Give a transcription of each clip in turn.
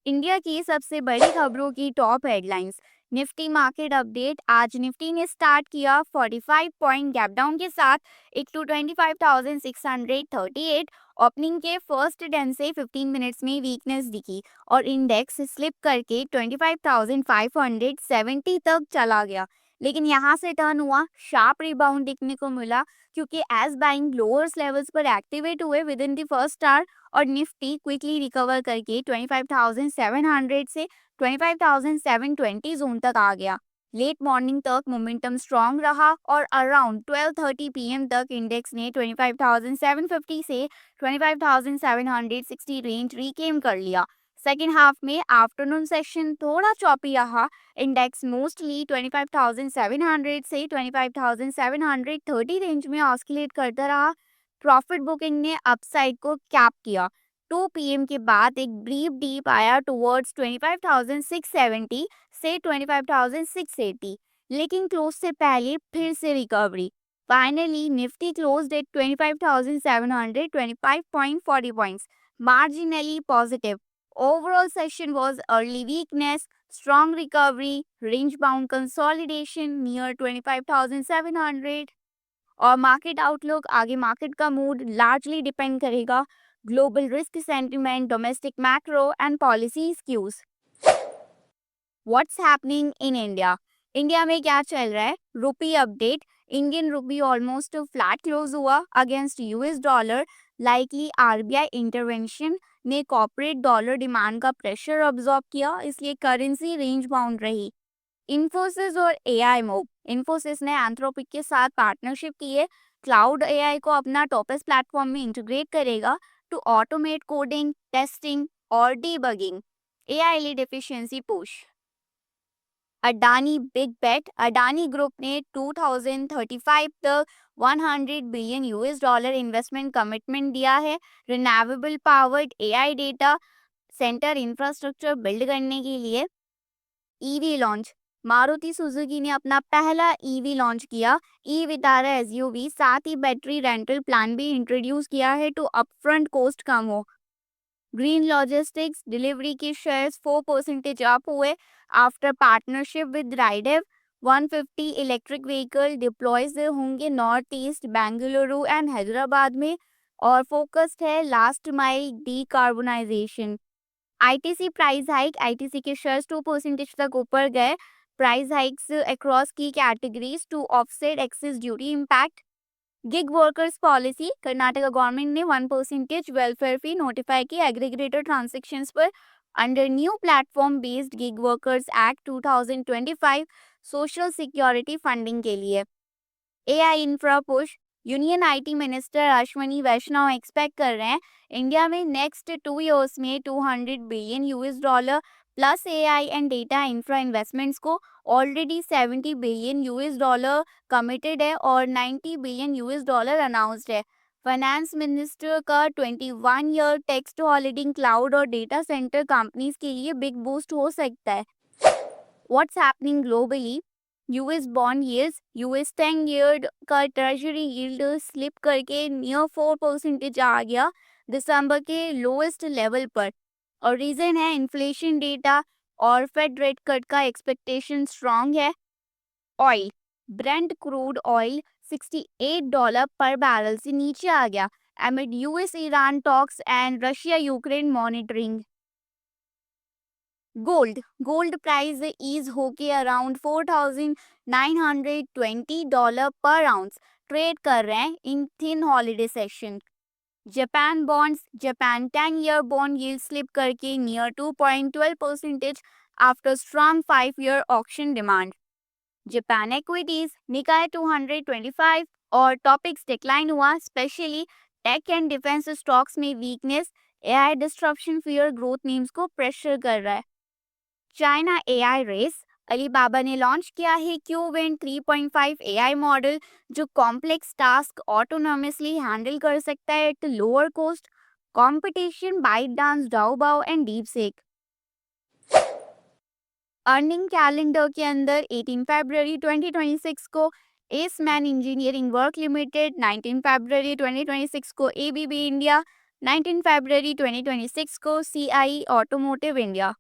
India की सबसे बड़ी खबरों की top headlines. Nifty market update. आज निफ्टी ने स्टार्ट किया 45 पॉइंट गैप डाउन के साथ एक टू 25,638। ओपनिंग के फर्स्ट 10 से 15 मिनट्स में वीकनेस दिखी और इंडेक्स स्लिप करके 25,570 तक चला गया, लेकिन यहां से टर्न हुआ, शार्प रिबाउंड दिखने को मिला क्योंकि एज बाइंग लोअर्स लेवल्स पर एक्टिवेट हुए with in the first hour और निफ्टी क्विकली रिकवर करके 25,700 से 25,720 जोन तक आ गया। लेट मॉर्निंग तक मोमेंटम स्ट्रांग रहा और अराउंड 12:30 पीएम तक इंडेक्स ने 25,750 से 25,760 रेंज रिकेम कर लिया। सेकेंड हाफ में आफ्टरनून सेशन थोड़ा चॉपी रहा। इंडेक्स मोस्टली 25,700 से 25,730 रेंज में ऑस्किलेट करता रहा। प्रॉफिट बुकिंग ने अपसाइड को कैप किया। 2 पीएम के बाद एक ब्रीफ डीप आया टुवर्ड्स 25,670 से 25,680, लेकिन क्लोज से पहले फिर से recovery. Finally Nifty closed eight 25,725.40 points, marginally positive. Overall session was early weakness, strong recovery, range bound consolidation near 25,700. और मार्केट आउटलुक, आगे मार्केट का मूड लार्जली डिपेंड करेगा global risk sentiment, domestic macro and policy cues. What's happening in India. India में क्या चल रहा है? Rupee update. Indian rupee almost flat close हुआ against US dollar. Likely RBI intervention ने कॉर्पोरेट डॉलर डिमांड का pressure absorb किया, इसलिए करेंसी रेंज बाउंड रही। इन्फोसिस और एआई मूव। इन्फोसिस ने एंथ्रोपिक के साथ पार्टनरशिप की है। क्लाउड एआई को अपना टॉपेस प्लेटफॉर्म में इंटीग्रेट करेगा टू ऑटोमेट कोडिंग, टेस्टिंग और debugging. AI lead efficiency push. Adani big bet. Adani group ने 2035 तक 100 billion US dollar investment commitment दिया है renewable powered AI data centre infrastructure build करने के लिए। EV launch. मारुति सुजुकी ने अपना पहला ईवी लॉन्च किया। ई विटारा एसयूवी, साथ ही बैटरी रेंटल प्लान भी इंट्रोड्यूस किया है टू अपफ्रंट कॉस्ट कम हो। ग्रीन लॉजिस्टिक्स डिलीवरी के शेयर्स 4% अप हुए after partnership with RideEV. 150 electric vehicle deploys होंगे north east, Bengaluru and Hyderabad में और फोकस्ड है last mile decarbonisation. ITC price hike. ITC के शेयर्स 2% तक ऊपर गए। प्राइस हाइक्स अक्रॉस की categories to offset excess duty impact. Gig workers policy. Karnataka government ने 1% वेलफेयर फी नोटिफाई की एग्रीगेटर ट्रांजेक्शन्स पर under new platform based gig workers act 2025 social security funding के लिए। AI infra push. Union IT minister Ashwini Vaishnaw expect कर रहे हैं India में next 2 years में 200 billion US dollar plus AI and data infra investments को। Already 70 billion US dollar committed है और 90 बिलियन यूएस डॉलर अनाउंस्ड है। फाइनेंस मिनिस्टर का 21 ईयर टेक्स्ट हॉलिडिंग क्लाउड और डेटा सेंटर कंपनीज के लिए बिग बूस्ट हो सकता है। What's happening globally. US bond yields. US 10 year का ट्रेजरी यील्ड स्लिप करके नियर 4% आ गया दिसंबर के लोएस्ट लेवल पर और रीजन है इन्फ्लेशन डेटा और फेड रेट कट का एक्सपेक्टेशन स्ट्रांग है। ऑयल। ब्रेंट क्रूड ऑयल $68 पर बैरल से नीचे आ गया amid US Iran talks and Russia Ukraine monitoring. Gold. Gold price ease होके अराउंड $4,920 पर आउंस ट्रेड कर रहे हैं in thin holiday session. Japan bonds. Japan 10 year bond yield slip करके near 2.12% after strong 5 year auction demand. Japan equities. Nikkei 225 और Topix decline हुआ, specially tech and defence stocks में weakness. AI disruption fear growth names को pressure कर रहा है। China AI race. Alibaba ने launch किया है क्यूवेंट 3.5 एआई मॉडल जो कॉम्प्लेक्स टास्क ऑटोनोमसली हैंडल कर सकता है at lower cost. Competition ByteDance, Doubao and DeepSeek. Earning calendar के अंदर 18 फरवरी 2026 को एसमैन इंजीनियरिंग वर्क लिमिटेड, 19 फरवरी 2026 को एबीबी इंडिया, 19 फरवरी 2026 को CIE automotive India.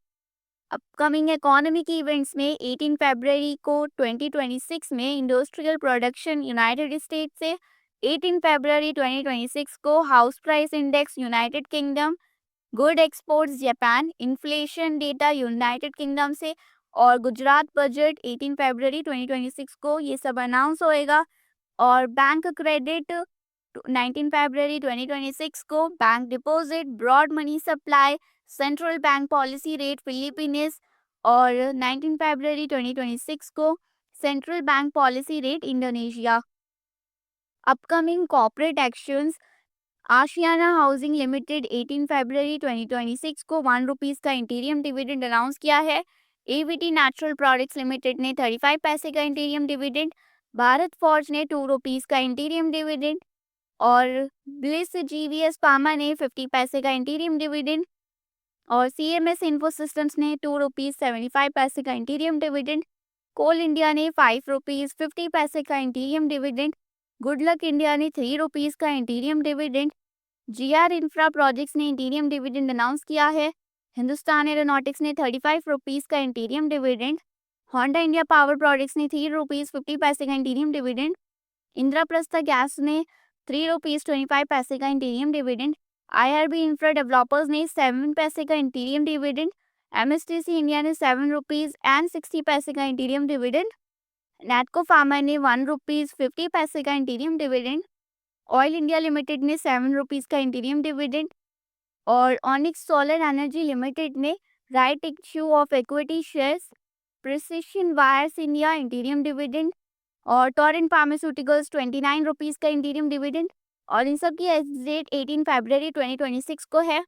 Upcoming economic events में 18 फरवरी को 2026 में इंडस्ट्रियल प्रोडक्शन यूनाइटेड स्टेट्स से, 18 फरवरी 2026 को house price index United kingdom, good exports Japan, inflation data United kingdom से, और गुजरात बजट 18 फरवरी 2026 को ये सब अनाउंस होएगा। और बैंक क्रेडिट 19 फरवरी 2026 को, bank deposit, broad money supply, central bank policy rate Philippines, और 19 फरवरी 2026 को central bank policy rate Indonesia. Upcoming corporate actions, Ashiana housing limited 18 फरवरी 2026 को 1 रुपीस का इंटीरियम डिविडेंड अनाउंस किया है। एवीटी नेचुरल प्रोडक्ट्स लिमिटेड ने 35 पैसे का इंटीरियम डिविडेंड, भारत फॉर्ज ने 2 रुपीस का इंटीरियम डिविडेंड, और ब्लिस जीवीएस फार्मा ने 50 पैसे का इंटीरियम डिविडेंड, और सीएमएस इन्फो सिस्टम्स ने 2 रुपीस 75 पैसे का इंटीरियम डिविडेंड, कोल इंडिया ने 5 रुपीस 50 पैसे का इंटीरियम डिविडेंड, गुडलक इंडिया ने 3 रुपीस का interim dividend, GR infra projects ने इंटीरियम डिविडेंड अनाउंस किया है। हिंदुस्तान एरोनॉटिक्स ने 35 रुपीस का interim dividend, Honda India power projects ने 3 रुपीस 50 पैसे का इंटीरियम डिविडेंड, इंद्रप्रस्थ गैस ने 3 रुपीस 25 पैसे का interim dividend, IRB infra developers ने 7 पैसे का इंटीरियम डिविडेंड, एमएसटीसी इंडिया ने 7 रुपीस एंड 60 पैसे का इंटीरियम डिविडेंड, नेटको फार्मा ने 1 रुपीस 50 पैसे का interim dividend, oil India limited ने 7 रुपीस का इंटीरियम डिविडेंड, और ऑनिक्स सोलर एनर्जी लिमिटेड ने right issue of equity shares, precision wires India इंटीरियम dividend, और टोरेंट फार्मास्यूटिकल्स 29 रुपीस का इंटीरियम डिविडेंड। और इन सब की डेट 18 फरवरी 2026 को है।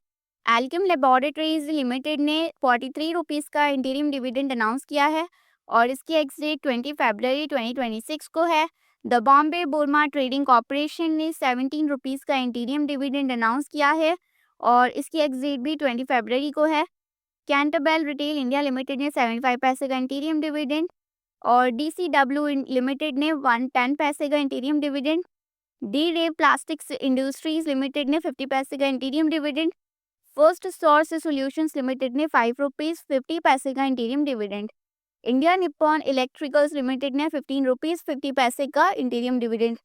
एल्केम लेबोरेटरीज लिमिटेड ने 43 रुपीस का इंटीरियम डिविडेंड अनाउंस किया है, और इसकी एक्स डेट 20 फरवरी 2026 को है। द बॉम्बे बुरमा ट्रेडिंग कॉर्पोरेशन ने 17 रुपीस का इंटीरियम डिविडेंड अनाउंस किया है, और इसकी एक्स डेट भी 20 फरवरी को है। कैंटरबेल रिटेल इंडिया लिमिटेड ने 75 पैसे का इंटीरियम डिविडेंड, और DCW लिमिटेड ने 110 पैसे का इंटीरियम डिविडेंड, डी रे प्लास्टिक्स इंडस्ट्रीज लिमिटेड ने 50 पैसे का interim dividend, first source solutions limited ने 5 रुपीस 50 पैसे का interim dividend, India Nippon electricals limited ने 15 रुपीस 50 पैसे का interim dividend,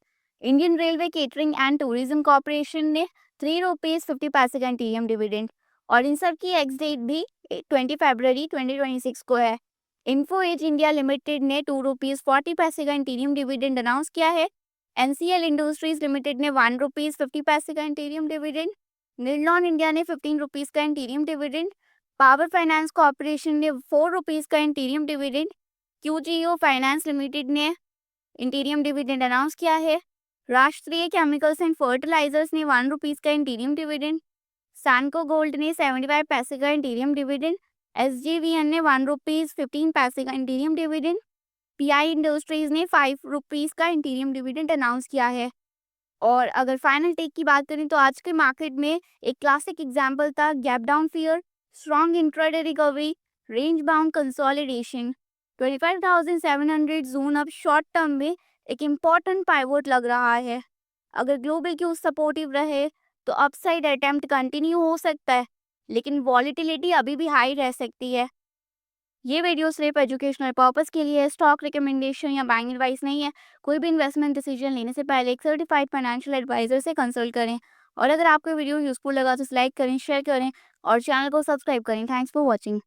Indian railway catering and tourism corporation ने 3 रुपीस 50 पैसे का इंटीरियम डिविडेंड, और इन सब की एक्स डेट भी 20 फरवरी 2026 को है। इन्फो एज इंडिया लिमिटेड ने 2 रुपीस 40 पैसे का इंटीरियम डिविडेंड अनाउंस किया है। एनसीएल इंडस्ट्रीज लिमिटेड ने 1 रुपीस 50 पैसे का इंटीरियम डिविडेंड, निर्लॉन इंडिया ने 15 रुपीस का interim dividend, power finance corporation ने 4 रुपीस का इंटीरियम डिविडेंड, क्यूजीओ फाइनेंस लिमिटेड ने इंटीरियम डिविडेंड अनाउंस किया है। राष्ट्रीय केमिकल्स एंड फर्टिलाइजर्स ने 1 रुपीस का इंटीरियम डिविडेंड, सैनको गोल्ड ने 75 पैसे का इंटीरियम डिविडेंड, SJVN ने 1 रुपीस 15 पैसे का इंटीरियम डिविडेंड, पीआई इंडस्ट्रीज ने 5 रुपीस का इंटीरियम डिविडेंड अनाउंस किया है। और अगर फाइनल टेक की बात करें तो आज के मार्केट में एक क्लासिक एग्जांपल था gap down fear, strong intraday recovery, range bound consolidation. 25,700 zone अब शॉर्ट टर्म में एक इम्पॉर्टेंट पाइवोट लग रहा है। अगर ग्लोबल क्यू सपोर्टिव रहे तो अपसाइड अटेम्प्ट कंटिन्यू हो सकता है, लेकिन वॉलेटिलिटी अभी भी हाई रह सकती है। ये वीडियो सिर्फ एजुकेशनल पर्पस के लिए है, स्टॉक रिकमेंडेशन या बाइंग एडवाइस नहीं है। कोई भी इन्वेस्टमेंट डिसीजन लेने से पहले एक सर्टिफाइड फाइनेंशियल एडवाइजर से कंसल्ट करें। और अगर आपको वीडियो यूजफुल लगा तो लाइक करें, शेयर करें और चैनल को सब्सक्राइब करें। Thanks for watching.